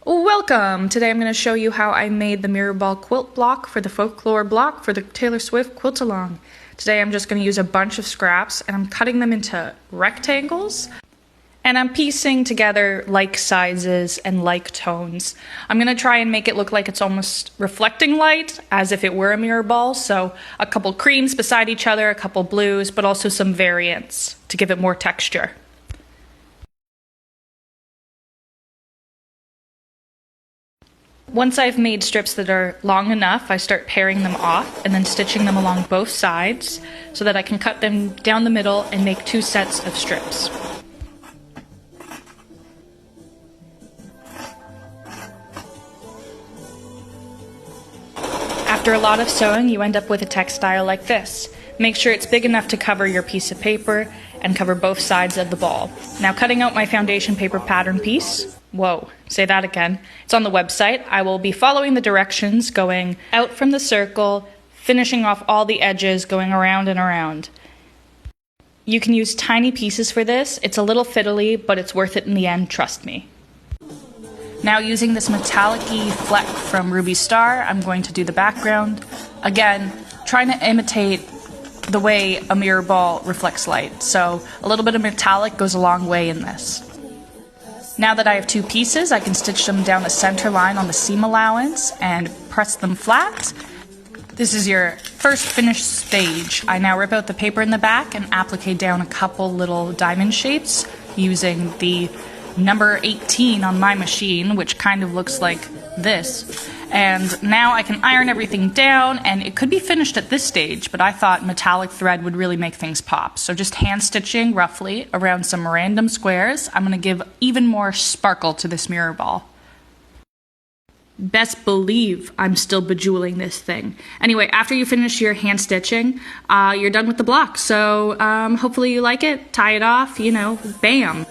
Welcome! Today I'm going to show you how I made the Mirrorball quilt block for the Folklore block for the TS12 Quilt along. Today I'm just going to use a bunch of scraps and I'm cutting them into rectangles and I'm piecing together like sizes and like tones. I'm going to try and make it look like it's almost reflecting light as if it were a mirror ball, so a couple creams beside each other, a couple blues, but also some variants to give it more texture. Once I've made strips that are long enough, I start paring them off and then stitching them along both sides so that I can cut them down the middle and make two sets of strips. After a lot of sewing, you end up with a textile like this. Make sure it's big enough to cover your piece of paper and cover both sides of the ball. Now cutting out my foundation paper pattern piece. Whoa, say that again. It's on the website. I will be following the directions, going out from the circle, finishing off all the edges, going around and around. You can use tiny pieces for this. It's a little fiddly, but it's worth it in the end, trust me. Now using this metallic-y fleck from Ruby Star, I'm going to do the background. Again, trying to imitate the way a mirror ball reflects light. So a little bit of metallic goes a long way in this. Now that I have two pieces, I can stitch them down the center line on the seam allowance and press them flat. This is your first finished stage. I now rip out the paper in the back and applique down a couple little diamond shapes using the number 18 on my machine, which kind of looks like this. And now I can iron everything down, and it could be finished at this stage, but I thought metallic thread would really make things pop. So just hand stitching roughly around some random squares. I'm going to give even more sparkle to this mirror ball. Best believe I'm still bejeweling this thing. Anyway, after you finish your hand stitching, you're done with the block. So hopefully you like it, tie it off, bam.